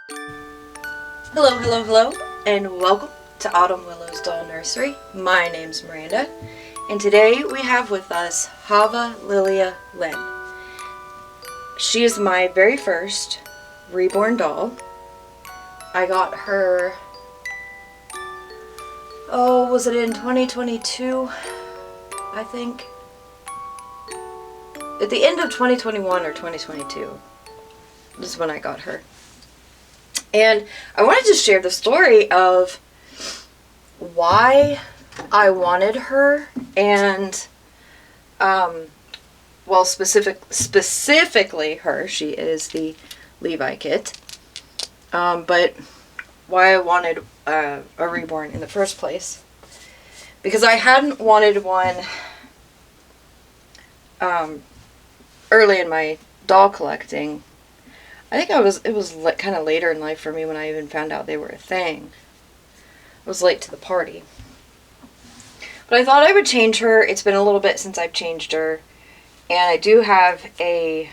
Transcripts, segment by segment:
Hello, hello, hello, and welcome to Autumn Willow's Doll Nursery. My name's Miranda, and today we have with us Hava Lilia Lynn. She is my very first reborn doll. I got her, was it in 2022, I think? At the end of 2021 or 2022 is when I got her. And I wanted to share the story of why I wanted her and, specifically her. She is the Levi kit. But why I wanted a reborn in the first place. Because I hadn't wanted one early in my doll collecting. I think it was kind of later in life for me when I even found out they were a thing. I was late to the party. But I thought I would change her. It's been a little bit since I've changed her. And I do have a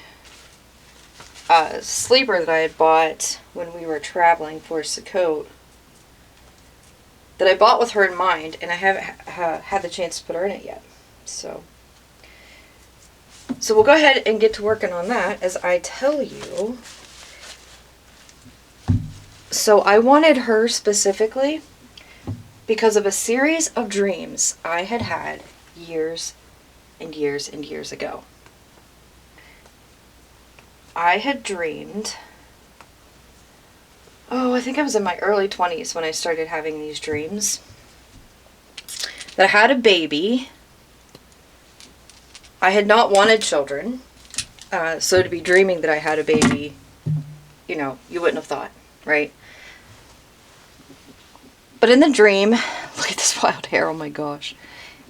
sleeper that I had bought when we were traveling for Sukkot that I bought with her in mind, and I haven't had the chance to put her in it yet. So we'll go ahead and get to working on that as I tell you. So I wanted her specifically because of a series of dreams I had had years and years and years ago. I had dreamed, I think I was in my early 20s when I started having these dreams, that I had a baby. I had not wanted children, so to be dreaming that I had a baby, you wouldn't have thought, right? But in the dream, look at this wild hair, oh my gosh.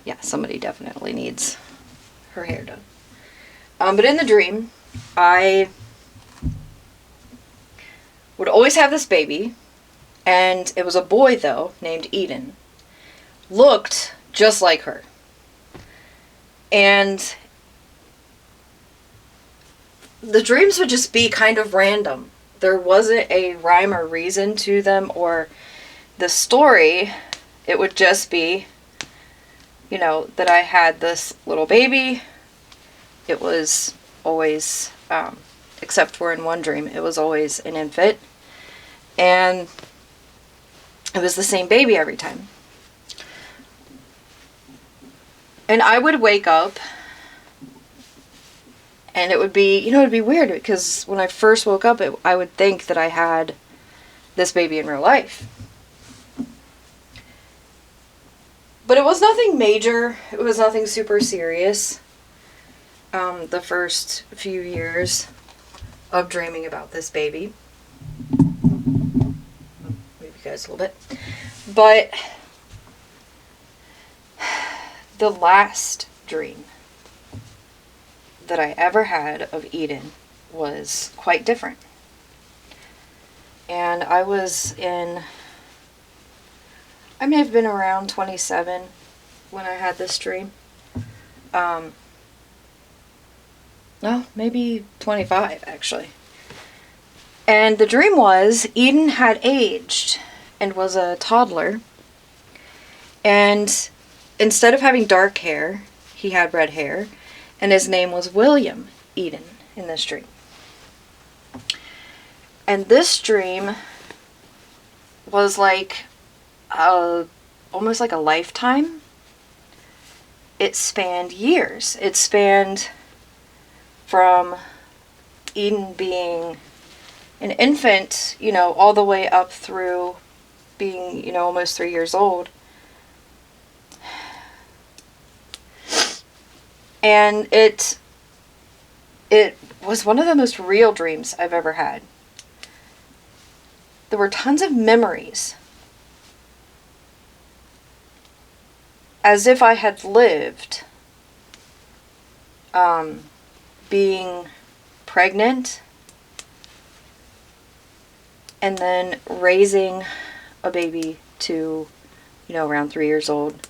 Yeah, somebody definitely needs her hair done. But in the dream, I would always have this baby, and it was a boy, though, named Eden. Looked just like her. And the dreams would just be kind of random. There wasn't a rhyme or reason to them, or the story. It would just be, that I had this little baby. It was always, except for in one dream, it was always an infant. And it was the same baby every time. And I would wake up, and it would be, it'd be weird, because when I first woke up, I would think that I had this baby in real life. But it was nothing major. It was nothing super serious. The first few years of dreaming about this baby. Move you guys a little bit. But the last dream that I ever had of Eden was quite different. And I may have been around 27 when I had this dream. No, maybe 25 actually. And the dream was Eden had aged and was a toddler. And instead of having dark hair, he had red hair. And his name was William Eden in this dream. And this dream was like almost like a lifetime. It spanned years. It spanned from Eden being an infant, all the way up through being, almost 3 years old. And it was one of the most real dreams I've ever had. There were tons of memories. As if I had lived being pregnant and then raising a baby to, around 3 years old.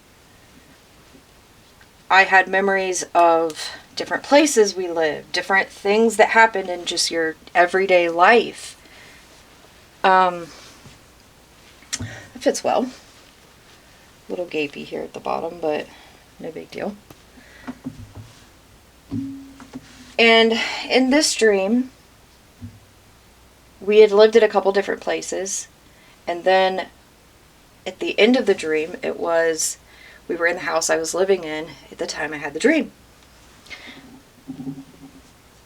I had memories of different places we lived, different things that happened in just your everyday life. It fits well. A little gapey here at the bottom, but no big deal. And in this dream, we had lived at a couple different places, and then at the end of the dream, we were in the house I was living in at the time I had the dream.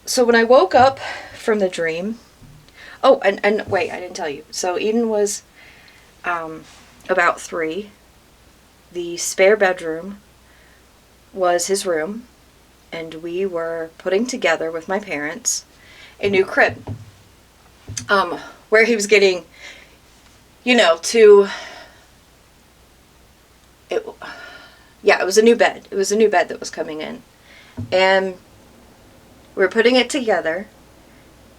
So when I woke up from the dream, oh, and wait, I didn't tell you. So Eden was about 3. The spare bedroom was his room, and we were putting together with my parents a new crib, where he was getting, it was a new bed. It was a new bed that was coming in, and we were putting it together.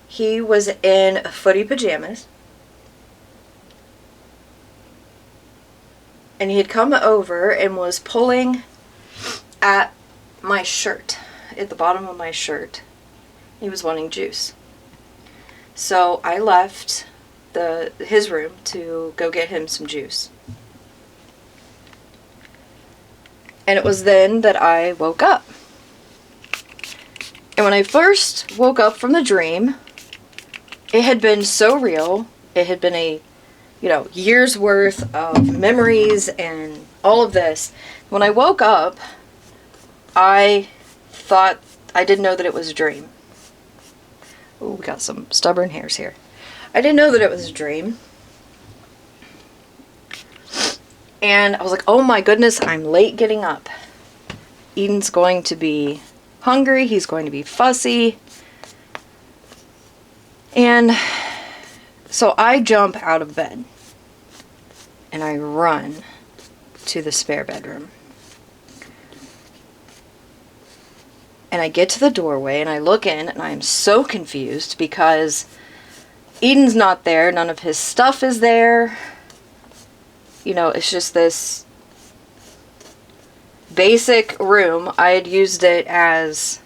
He was in footy pajamas, and he had come over and was pulling at my shirt, at the bottom of my shirt. He was wanting juice. So I left his room to go get him some juice. And it was then that I woke up. And when I first woke up from the dream, it had been so real. It had been a, year's worth of memories and all of this. When I woke up, I thought, I didn't know that it was a dream. Oh, we got some stubborn hairs here. I didn't know that it was a dream. And I was like, oh my goodness, I'm late getting up. Eden's going to be hungry. He's going to be fussy. And so I jump out of bed and I run to the spare bedroom. And I get to the doorway and I look in and I am so confused because Eden's not there. None of his stuff is there. It's just this basic room. I had used it as,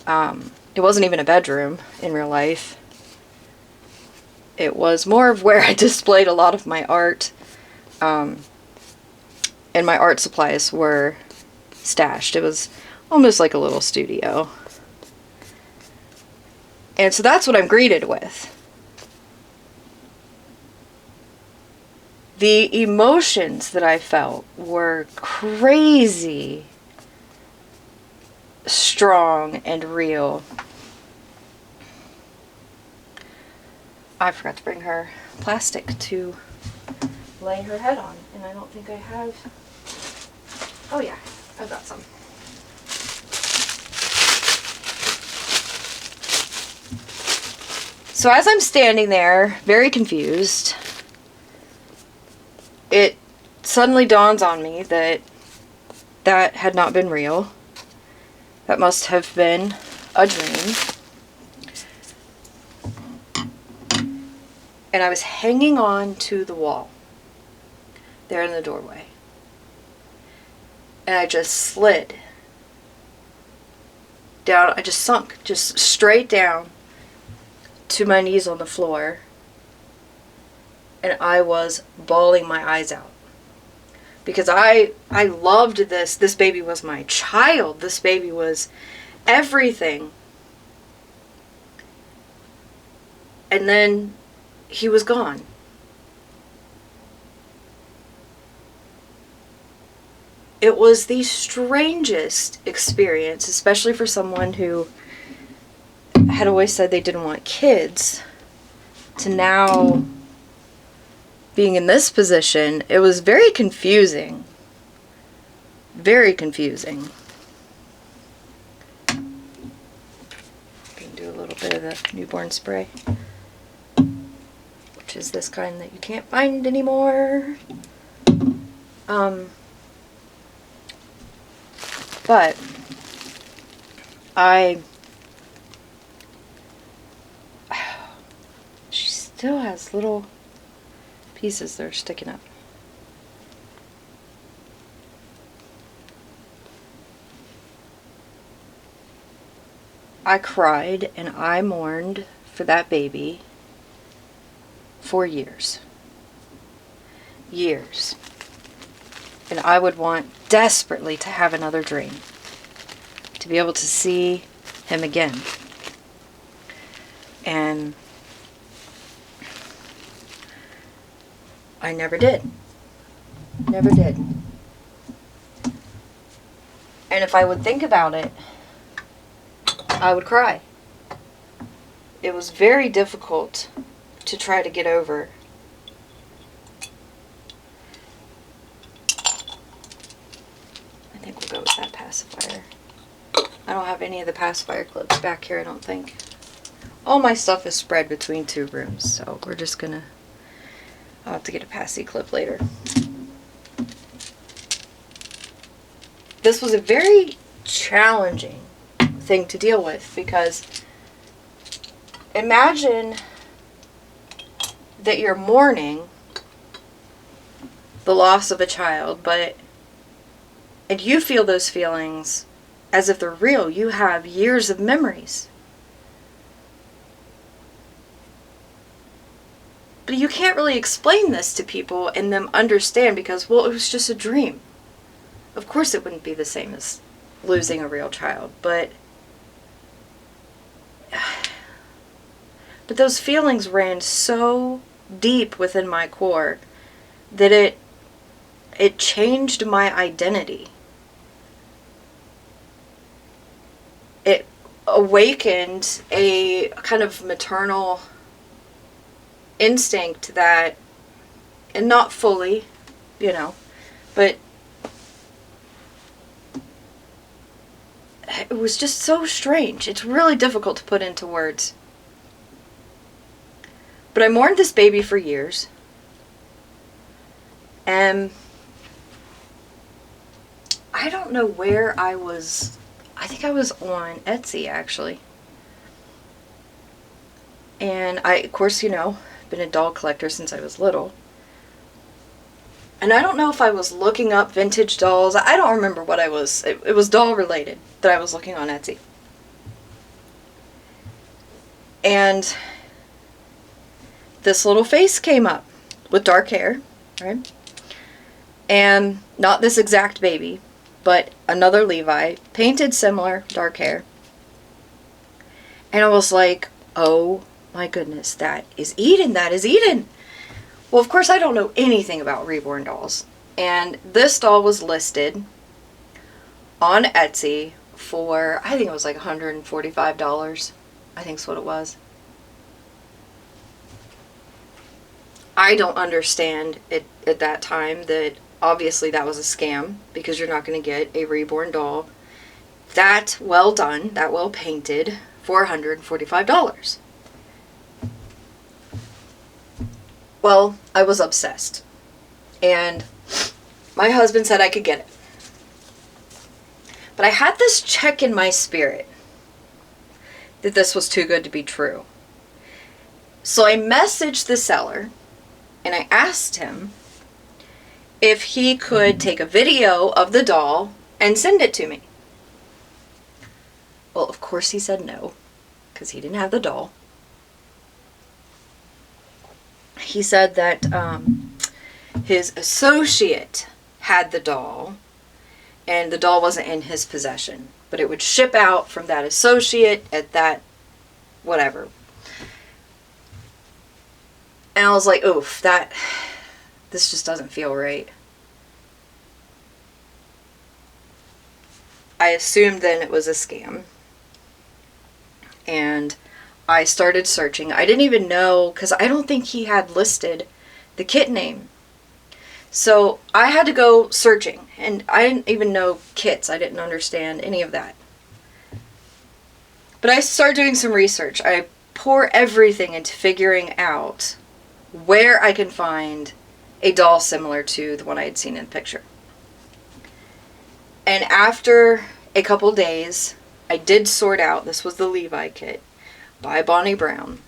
it wasn't even a bedroom in real life. It was more of where I displayed a lot of my art, and my art supplies were stashed. It was almost like a little studio. And so that's what I'm greeted with. The emotions that I felt were crazy strong and real. I forgot to bring her plastic to lay her head on, and I don't think I have. Oh yeah, I've got some. So as I'm standing there, very confused, it suddenly dawns on me that that had not been real. That must have been a dream. And I was hanging on to the wall there in the doorway. And I just slid down. I just sunk, just straight down to my knees on the floor. And I was bawling my eyes out. Because I loved this. This baby was my child. This baby was everything. And then he was gone. It was the strangest experience, especially for someone who had always said they didn't want kids, to now being in this position. It was very confusing. Very confusing. Can do a little bit of the newborn spray, which is this kind that you can't find anymore. But she still has little pieces that are sticking up. I cried and I mourned for that baby for years. Years. And I would want desperately to have another dream. To be able to see him again. And I never did. Never did. And if I would think about it, I would cry. It was very difficult to try to get over. I think we'll go with that pacifier. I don't have any of the pacifier clips back here, I don't think. All my stuff is spread between 2 rooms, so we're just gonna... I'll have to get a passy clip later. This was a very challenging thing to deal with, because imagine that you're mourning the loss of a child, and you feel those feelings as if they're real. You have years of memories. But you can't really explain this to people and them understand, because, well, it was just a dream. Of course it wouldn't be the same as losing a real child, but those feelings ran so deep within my core that it changed my identity. It awakened a kind of maternal instinct that, and not fully, you know, but it was just so strange. It's really difficult to put into words. But I mourned this baby for years. And I don't know where I was. I think I was on Etsy, actually. And I, of course, you know, been a doll collector since I was little. And I don't know if I was looking up vintage dolls. I don't remember what I was. It was doll related that I was looking on Etsy. And this little face came up with dark hair, right? And not this exact baby, but another Levi, painted similar, dark hair. And I was like, oh my goodness, that is Eden, that is Eden. Well, of course, I don't know anything about Reborn dolls. And this doll was listed on Etsy for, I think it was like $145. I think that's what it was. I don't understand it at that time that obviously that was a scam, because you're not going to get a Reborn doll that well done, that well painted for $145. Well, I was obsessed, and my husband said I could get it. But I had this check in my spirit that this was too good to be true. So I messaged the seller, and I asked him if he could take a video of the doll and send it to me. Well, of course he said no, because he didn't have the doll. He said that his associate had the doll, and the doll wasn't in his possession, but it would ship out from that associate at that whatever. And I was like, oof, this just doesn't feel right. I assumed then it was a scam. And I started searching. I didn't even know, because I don't think he had listed the kit name. So I had to go searching, and I didn't even know kits. I didn't understand any of that. But I started doing some research. I pour everything into figuring out where I can find a doll similar to the one I had seen in the picture. And after a couple days, I did sort out, this was the Levi kit by Bonnie Brown.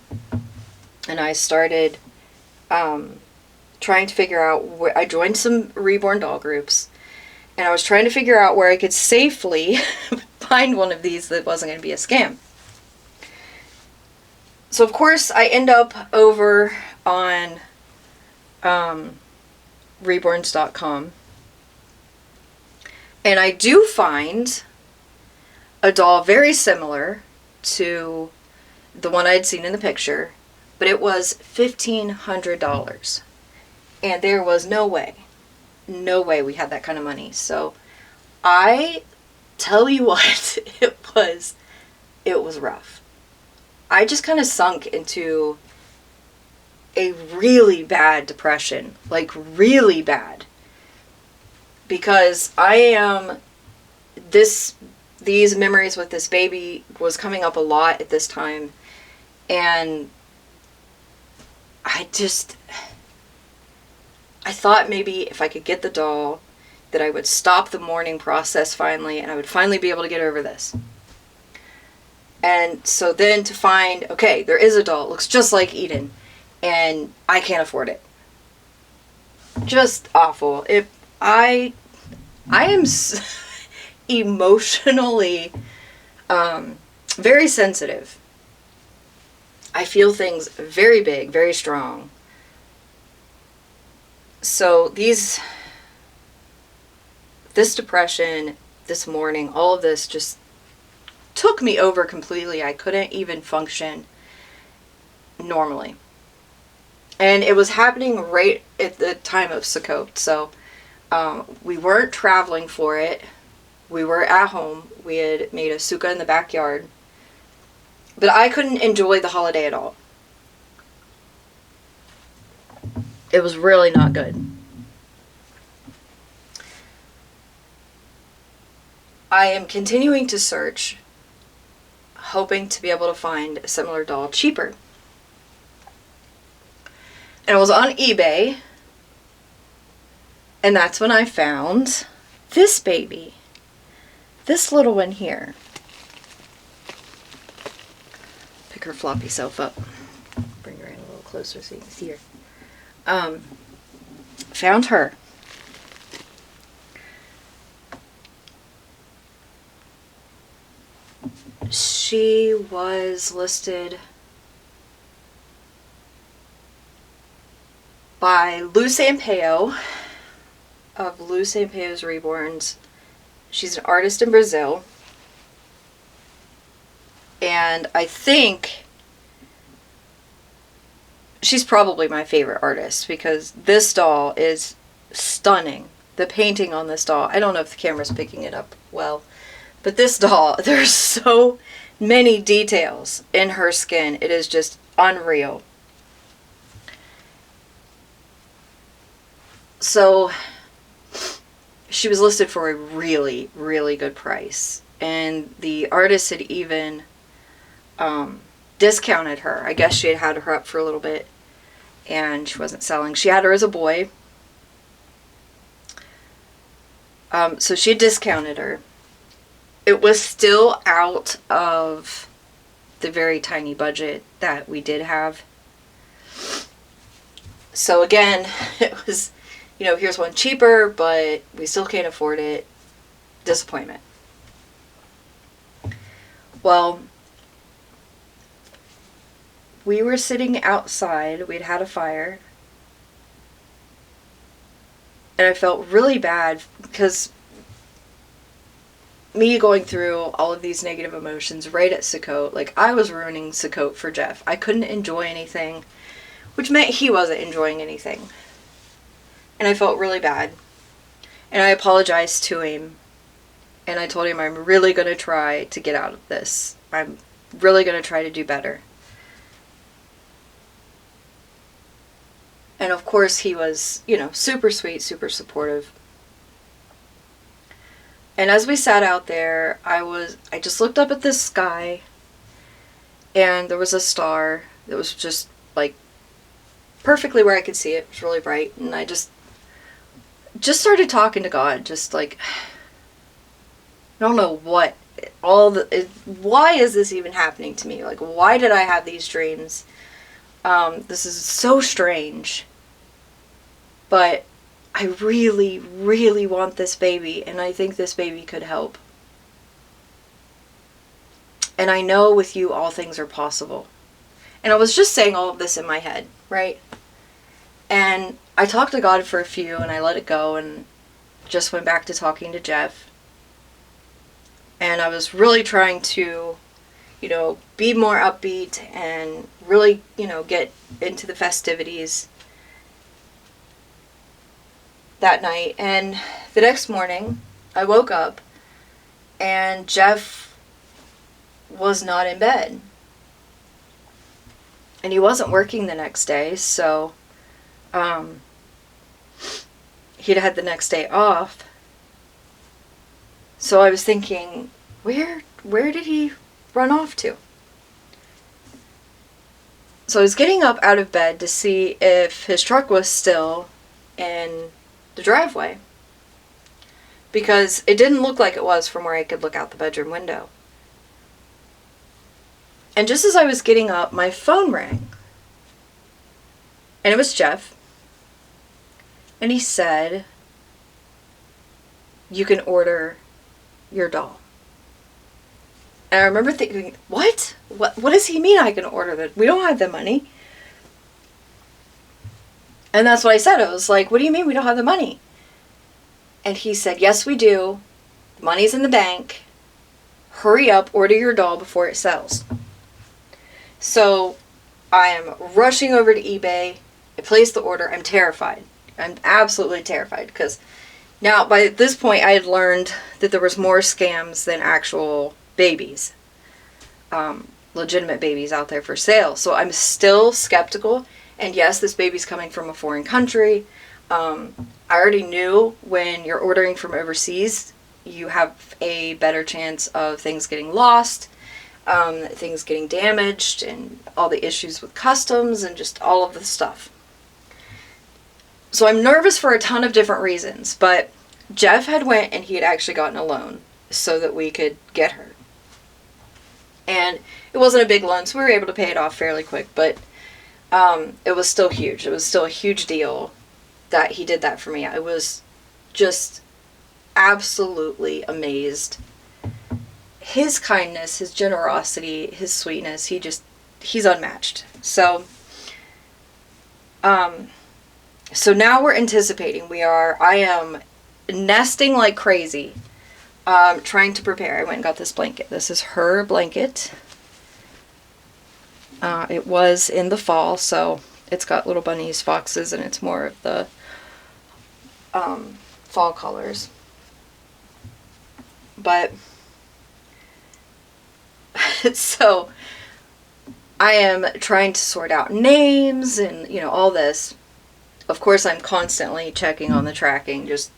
And I started trying to figure out where, I joined some Reborn doll groups, and I was trying to figure out where I could safely find one of these that wasn't going to be a scam. So of course I end up over on Reborns.com, and I do find a doll very similar to the one I'd seen in the picture, but it was $1,500. And there was no way we had that kind of money. So I tell you what, it was rough. I just kind of sunk into a really bad depression, like really bad, because these memories with this baby was coming up a lot at this time, and I thought maybe if I could get the doll that I would stop the mourning process finally, and I would finally be able to get over this. And so then to find, okay, there is a doll, it looks just like Eden, and I can't afford it. Just awful. I am emotionally very sensitive. I feel things very big, very strong. So this depression, this mourning, all of this just took me over completely. I couldn't even function normally. And it was happening right at the time of Sukkot. So we weren't traveling for it. We were at home. We had made a sukkah in the backyard. But I couldn't enjoy the holiday at all. It was really not good. I am continuing to search, hoping to be able to find a similar doll cheaper. And I was on eBay, and that's when I found this baby. This little one here. Pick her floppy self up. Bring her in a little closer so you can see her. Found her. She was listed by Lou Sampaio of Lou Sampaio's Reborns. She's an artist in Brazil. And I think she's probably my favorite artist because this doll is stunning. The painting on this doll, I don't know if the camera's picking it up well, but this doll, there's so many details in her skin. It is just unreal. So she was listed for a really, really good price. And the artist had even discounted her. I guess she had had her up for a little bit and she wasn't selling. She had her as a boy. So she discounted her. It was still out of the very tiny budget that we did have. So again, it was, you know, here's one cheaper, but we still can't afford it. Disappointment. Well, we were sitting outside. We'd had a fire. And I felt really bad because me going through all of these negative emotions right at Sukkot, like I was ruining Sukkot for Jeff. I couldn't enjoy anything, which meant he wasn't enjoying anything. And I felt really bad. And I apologized to him. And I told him I'm really going to try to get out of this. I'm really going to try to do better. And of course he was, you know, super sweet, super supportive. And as we sat out there, I just looked up at the sky and there was a star that was just like perfectly where I could see it. It was really bright. And I just started talking to God, just like, I don't know what, why is this even happening to me? Like, why did I have these dreams? This is so strange. But I really, really want this baby, and I think this baby could help. And I know with you all things are possible. And I was just saying all of this in my head, right? And I talked to God for a few, and I let it go, and just went back to talking to Jeff. And I was really trying to, be more upbeat and really, get into the festivities that night. And the next morning, I woke up, and Jeff was not in bed. And he wasn't working the next day, so he'd had the next day off. So I was thinking, where did he run off to? So I was getting up out of bed to see if his truck was still in the driveway, because it didn't look like it was from where I could look out the bedroom window. And just as I was getting up, my phone rang. And it was Jeff. And he said, "You can order your doll." And I remember thinking, what? What does he mean I can order that? We don't have the money. And that's what I said. I was like, "What do you mean we don't have the money?" And he said, "Yes, we do. The money's in the bank. Hurry up, order your doll before it sells." So I am rushing over to eBay. I place the order. I'm terrified. I'm absolutely terrified, because now by this point I had learned that there was more scams than actual babies, legitimate babies out there for sale. So I'm still skeptical. And yes, this baby's coming from a foreign country. I already knew when you're ordering from overseas, you have a better chance of things getting lost, things getting damaged, and all the issues with customs and just all of the stuff. So I'm nervous for a ton of different reasons, but Jeff had went and he had actually gotten a loan so that we could get her. And it wasn't a big loan, so we were able to pay it off fairly quick, but it was still huge. It was still a huge deal that he did that for me. I was just absolutely amazed. His kindness, his generosity, his sweetness, he's unmatched. So now we're anticipating. I am nesting like crazy, trying to prepare. I went and got this blanket. This is her blanket. It was in the fall, so it's got little bunnies, foxes, and it's more of the fall colors. But so I am trying to sort out names and, all this. Of course, I'm constantly checking on the tracking, just,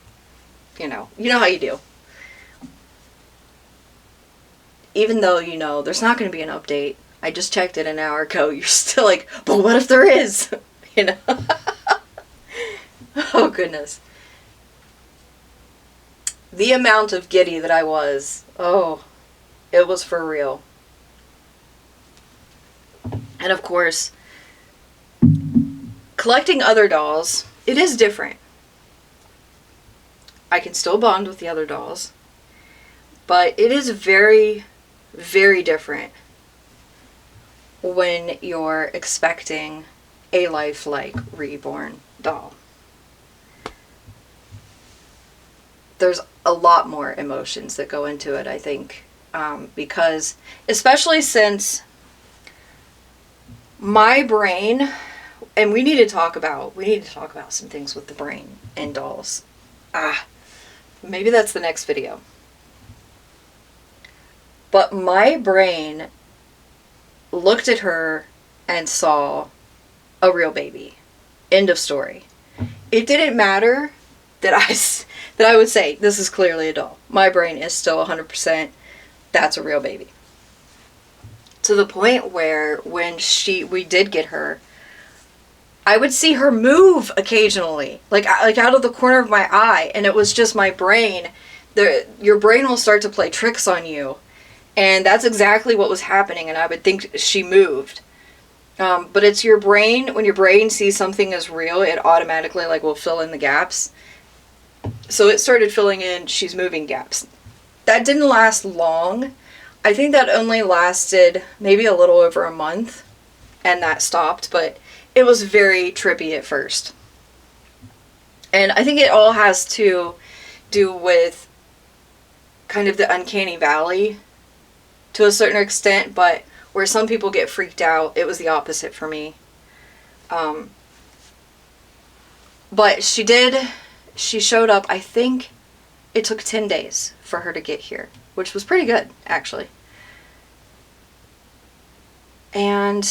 you know how you do. Even though, there's not going to be an update. I just checked it an hour ago. You're still like, but what if there is? Oh, goodness. The amount of giddy that I was, it was for real. And of course, collecting other dolls, it is different. I can still bond with the other dolls, but it is very, very different when you're expecting a lifelike reborn doll. There's a lot more emotions that go into it, I think, because especially since my brain, and we need to talk about some things with the brain and dolls. Maybe that's the next video. But my brain looked at her and saw a real baby. End of story. It didn't matter that I would say, this is clearly a doll. My brain is still 100%, that's a real baby. To the point where when we did get her, I would see her move occasionally, like out of the corner of my eye, and it was just my brain. Your brain will start to play tricks on you, and that's exactly what was happening, and I would think she moved. But it's your brain, when your brain sees something as real, it automatically will fill in the gaps. So it started filling in she's moving gaps. That didn't last long. I think that only lasted maybe a little over a month. and that stopped, but it was very trippy at first. And I think it all has to do with kind of the uncanny valley to a certain extent, but where some people get freaked out, it was the opposite for me. But she showed up, I think it took 10 days for her to get here, which was pretty good, actually. And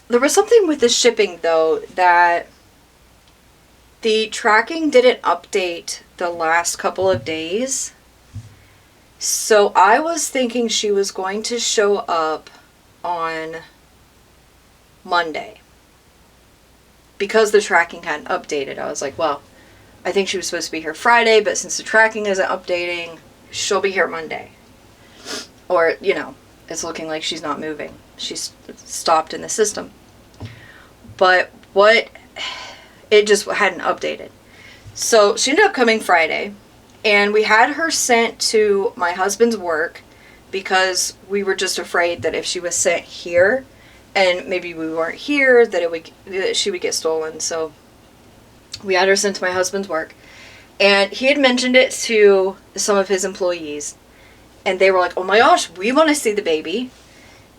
there was something with the shipping, though, that the tracking didn't update the last couple of days. So I was thinking she was going to show up on Monday. Because the tracking hadn't updated, I was like, well, I think she was supposed to be here Friday, but since the tracking isn't updating, she'll be here Monday. Or, you know, it's looking like she's not moving. She's stopped in the system. But it just hadn't updated. So she ended up coming Friday, and we had her sent to my husband's work because we were just afraid that if she was sent here and maybe we weren't here, that she would get stolen. So we had her sent to my husband's work, and he had mentioned it to some of his employees, and they were like, oh my gosh, we want to see the baby.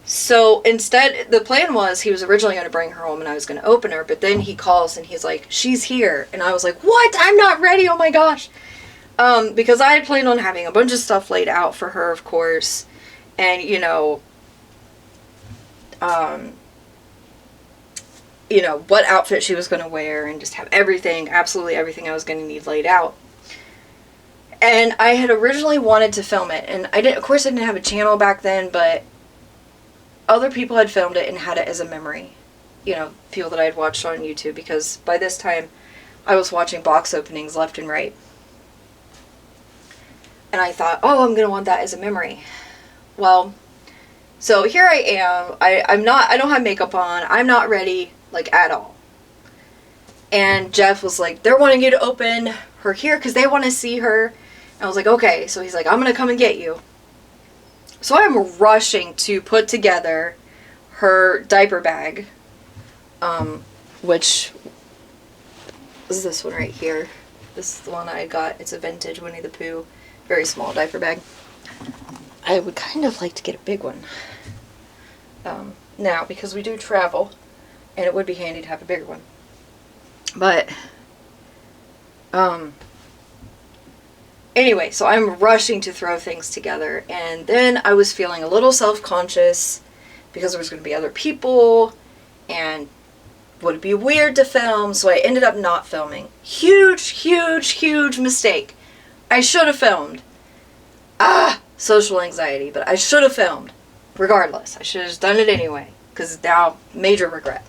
So instead, the plan was he was originally going to bring her home and I was going to open her, but then he calls and he's like, she's here. And I was like, what? I'm not ready. Oh my gosh. Because I had planned on having a bunch of stuff laid out for her, of course. And, what outfit she was going to wear and just have everything, absolutely everything I was going to need laid out. And I had originally wanted to film it. And of course I didn't have a channel back then, but other people had filmed it and had it as a memory. People that I had watched on YouTube, because by this time I was watching box openings left and right. And I thought, oh, I'm going to want that as a memory. Well, so here I am. I don't have makeup on. I'm not ready, at all. And Jeff was like, they're wanting you to open her here because they want to see her. And I was like, okay. So he's like, I'm going to come and get you. So I'm rushing to put together her diaper bag, which is this one right here. This is the one I got. It's a vintage Winnie the Pooh, very small diaper bag. I would kind of like to get a big one now, because we do travel, and it would be handy to have a bigger one. But, anyway, so I'm rushing to throw things together, and then I was feeling a little self-conscious because there was going to be other people, and would it be weird to film, so I ended up not filming. Huge mistake. I should have filmed. Social anxiety, but I should have filmed. Regardless, I should have just done it anyway, because now, major regret.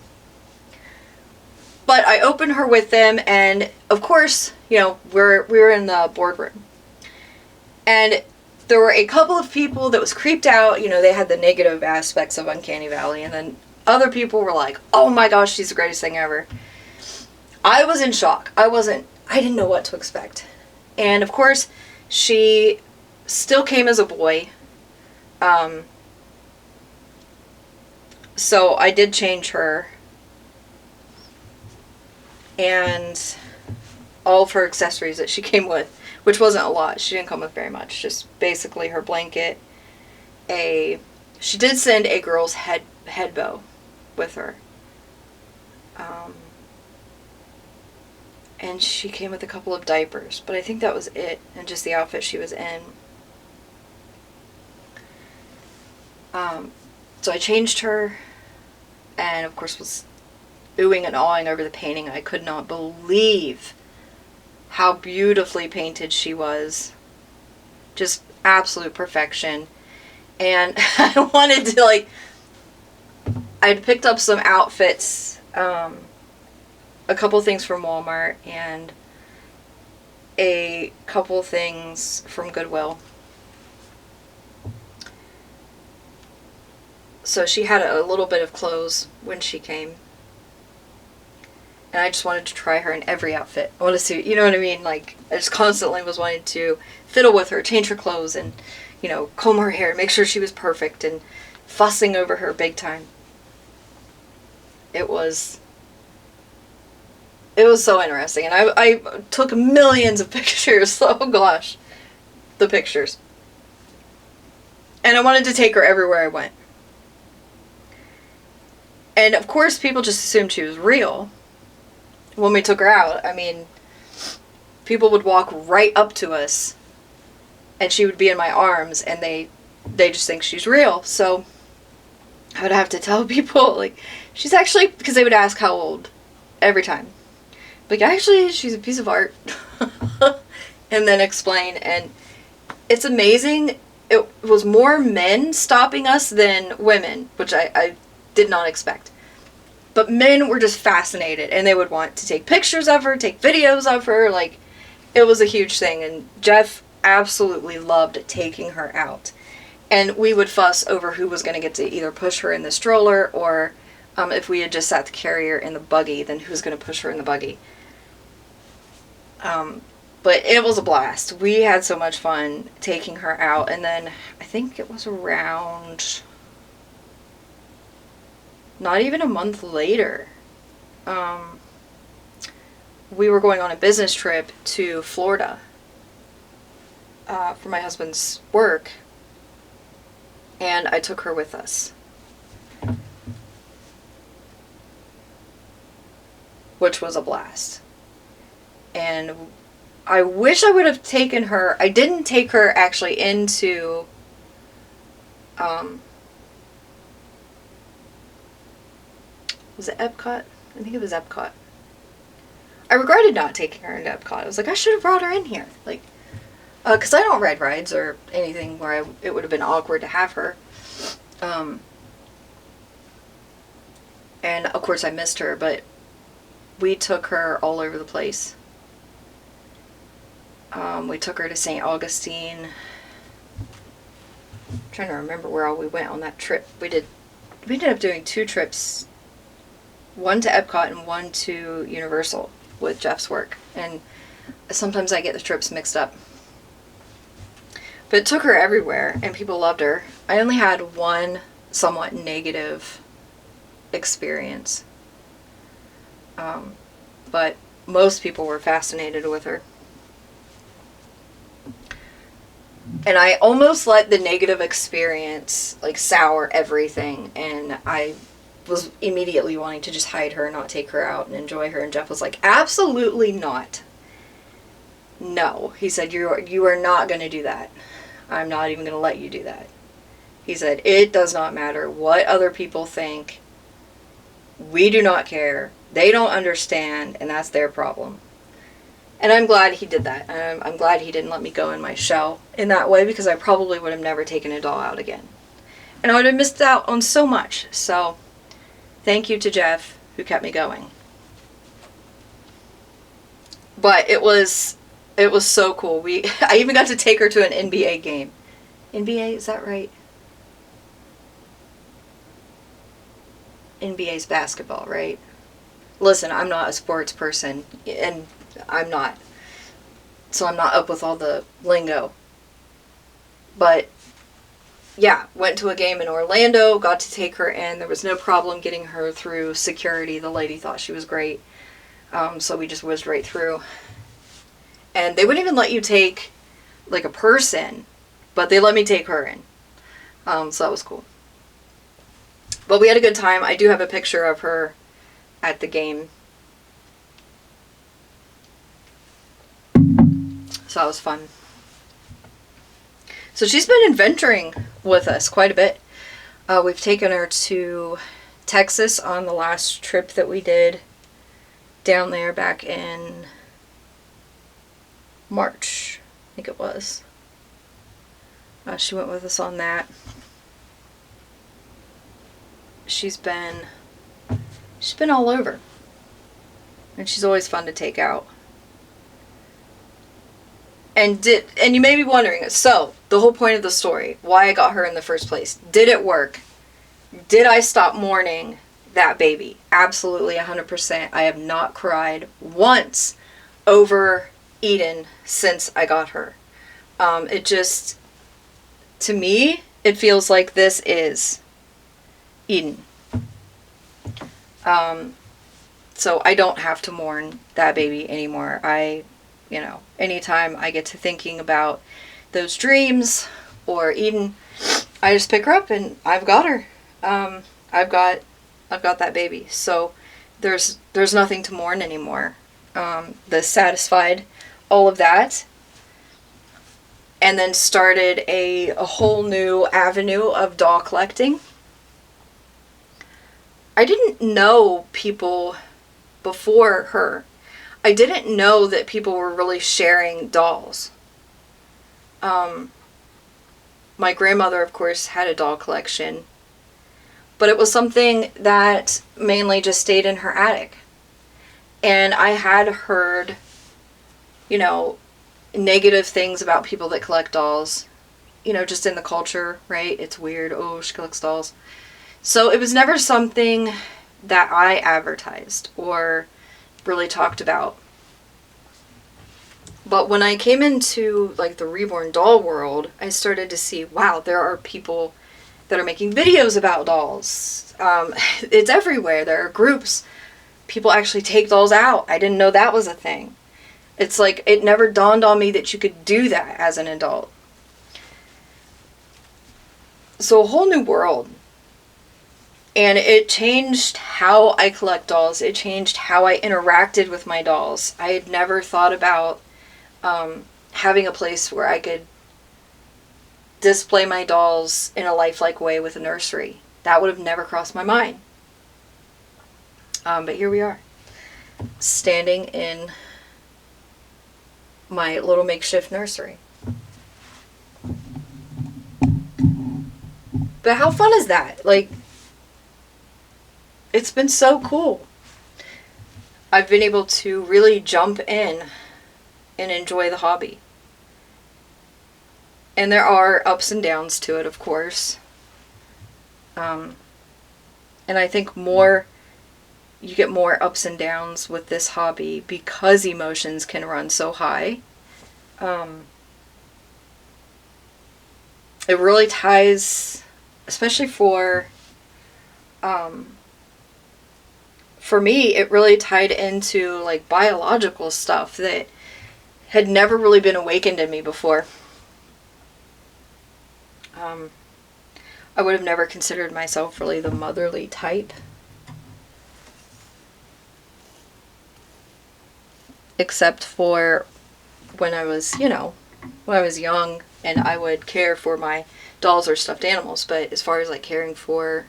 But I opened her with them, and of course, we were in the boardroom. And there were a couple of people that was creeped out. They had the negative aspects of Uncanny Valley. And then other people were like, oh my gosh, she's the greatest thing ever. I was in shock. I didn't know what to expect. And of course, she still came as a boy. So I did change her. And all of her accessories that she came with, which wasn't a lot. She didn't come with very much. Just basically her blanket. She did send a girl's head bow with her. And she came with a couple of diapers. But I think that was it. And just the outfit she was in. So I changed her. And of course was oohing and awing over the painting. I could not believe how beautifully painted she was. Just absolute perfection. And I wanted to, I'd picked up some outfits, a couple things from Walmart, and a couple things from Goodwill. So she had a little bit of clothes when she came. And I just wanted to try her in every outfit. I want to see, you know what I mean? I just constantly was wanting to fiddle with her, change her clothes, and, you know, comb her hair, make sure she was perfect, and fussing over her big time. It was so interesting, and I took millions of pictures. Oh gosh, the pictures. And I wanted to take her everywhere I went. And of course, people just assumed she was real when we took her out. I mean, people would walk right up to us, and she would be in my arms, and they just think she's real. So I would have to tell people, like, she's actually, because they would ask how old every time. Like, actually, she's a piece of art. And then explain. And it's amazing. It was more men stopping us than women, which I did not expect. But men were just fascinated, and they would want to take pictures of her, take videos of her. Like, it was a huge thing. And Jeff absolutely loved taking her out. And we would fuss over who was going to get to either push her in the stroller, or if we had just sat the carrier in the buggy, then who's going to push her in the buggy. But it was a blast. We had so much fun taking her out. And then I think it was around, not even a month later, we were going on a business trip to Florida for my husband's work. And I took her with us. Which was a blast. And I wish I would have taken her. I didn't take her actually into was it Epcot? I think it was Epcot. I regretted not taking her into Epcot. I was like, I should have brought her in here. Like, because I don't ride rides or anything where it would have been awkward to have her. And of course I missed her, but we took her all over the place. We took her to St. Augustine. I'm trying to remember where all we went on that trip. We ended up doing 2 trips. One to Epcot and one to Universal with Jeff's work. And sometimes I get the trips mixed up. But it took her everywhere, and people loved her. I only had one somewhat negative experience. But most people were fascinated with her. And I almost let the negative experience, like, sour everything. And I was immediately wanting to just hide her and not take her out and enjoy her. And Jeff was like, absolutely not. No. He said, you are not going to do that. I'm not even going to let you do that. He said, it does not matter what other people think. We do not care. They don't understand, and that's their problem. And I'm glad he did that. I'm glad he didn't let me go in my shell in that way, because I probably would have never taken a doll out again. And I would have missed out on so much. So, thank you to Jeff, who kept me going. But it was so cool. I even got to take her to an NBA game. NBA, is that right? NBA's basketball, right? Listen, I'm not a sports person, and I'm not. So I'm not up with all the lingo. But, yeah, went to a game in Orlando, got to take her in. There was no problem getting her through security. The lady thought she was great. So we just whizzed right through. And they wouldn't even let you take, like, a person, but they let me take her in. So that was cool. But we had a good time. I do have a picture of her at the game. So that was fun. So she's been adventuring with us quite a bit. We've taken her to Texas on the last trip that we did down there back in March, I think it was. She went with us on that. She's been all over. And she's always fun to take out. And you may be wondering, so, the whole point of the story, why I got her in the first place. Did it work? Did I stop mourning that baby? Absolutely, 100%. I have not cried once over Eden since I got her. It just, to me, it feels like this is Eden. So I don't have to mourn that baby anymore. You know, anytime I get to thinking about those dreams or Eden, I just pick her up and I've got her. I've got that baby. So there's nothing to mourn anymore. This satisfied all of that, and then started a whole new avenue of doll collecting. I didn't know people before her. I didn't know that people were really sharing dolls. My grandmother, of course, had a doll collection, but it was something that mainly just stayed in her attic. And I had heard, you know, negative things about people that collect dolls, you know, just in the culture, right? It's weird. Oh, she collects dolls. So it was never something that I advertised or really talked about. But when I came into like the Reborn doll world, I started to see, wow, there are people that are making videos about dolls. It's everywhere. There are groups. People actually take dolls out. I didn't know that was a thing. It's like, it never dawned on me that you could do that as an adult. So a whole new world. And it changed how I collect dolls. It changed how I interacted with my dolls. I had never thought about having a place where I could display my dolls in a lifelike way with a nursery. That would have never crossed my mind. But here we are, standing in my little makeshift nursery. But how fun is that? Like, it's been so cool. I've been able to really jump in and enjoy the hobby. And there are ups and downs to it, of course. And I think you get more ups and downs with this hobby because emotions can run so high. It really ties, especially for me, it really tied into like biological stuff that had never really been awakened in me before. I would have never considered myself really the motherly type. Except for when I was, when I was young and I would care for my dolls or stuffed animals. But as far as like caring for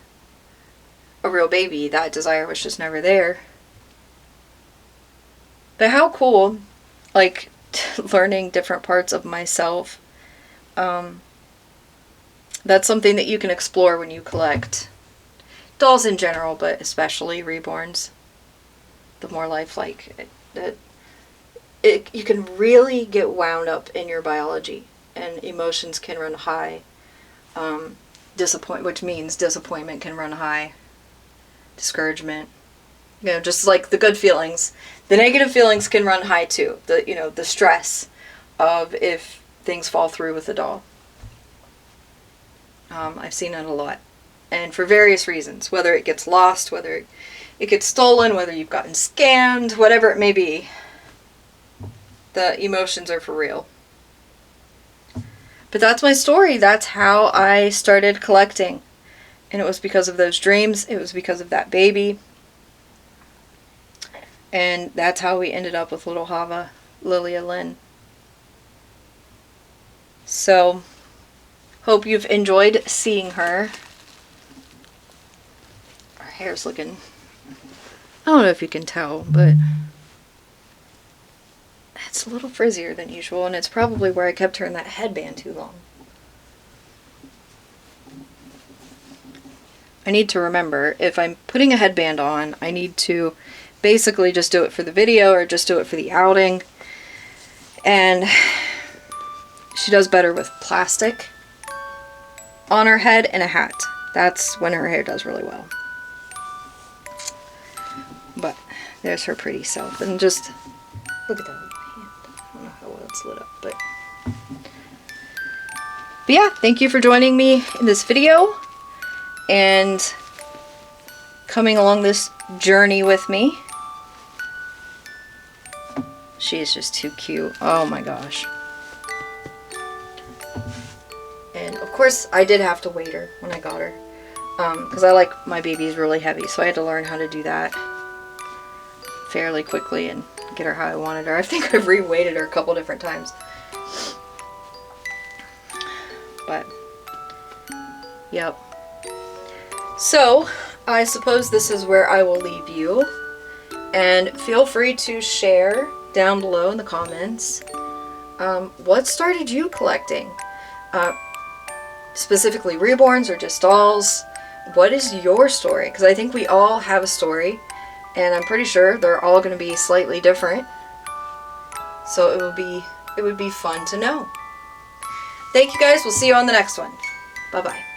a real baby, that desire was just never there. But how cool, like, learning different parts of myself. That's something that you can explore when you collect dolls in general, but especially Reborns. The more lifelike, you can really get wound up in your biology, and emotions can run high. Which means disappointment can run high. Discouragement, just like the good feelings, the negative feelings can run high too. The stress of if things fall through with the doll. I've seen it a lot, and for various reasons, whether it gets lost, whether it gets stolen, whether you've gotten scammed, whatever it may be, the emotions are for real. But that's my story. That's how I started collecting. And it was because of those dreams. It was because of that baby. And that's how we ended up with little Hava, Lilia Lynn. So, hope you've enjoyed seeing her. Her hair's looking, I don't know if you can tell, but it's a little frizzier than usual, and it's probably where I kept her in that headband too long. I need to remember, if I'm putting a headband on, I need to basically just do it for the video or just do it for the outing. And she does better with plastic on her head and a hat. That's when her hair does really well. But there's her pretty self. And just look at that hand. I don't know how well it's lit up, but But yeah, thank you for joining me in this video and coming along this journey with me. She is just too cute. Oh my gosh. And of course I did have to weight her when I got her. Because I like my babies really heavy, so I had to learn how to do that fairly quickly and get her how I wanted her. I think I've re-weighted her a couple different times. But, yep. So, I suppose this is where I will leave you. And feel free to share down below in the comments what started you collecting. Specifically Reborns or just dolls. What is your story? Because I think we all have a story, and I'm pretty sure they're all going to be slightly different. So it would be fun to know. Thank you guys. We'll see you on the next one. Bye-bye.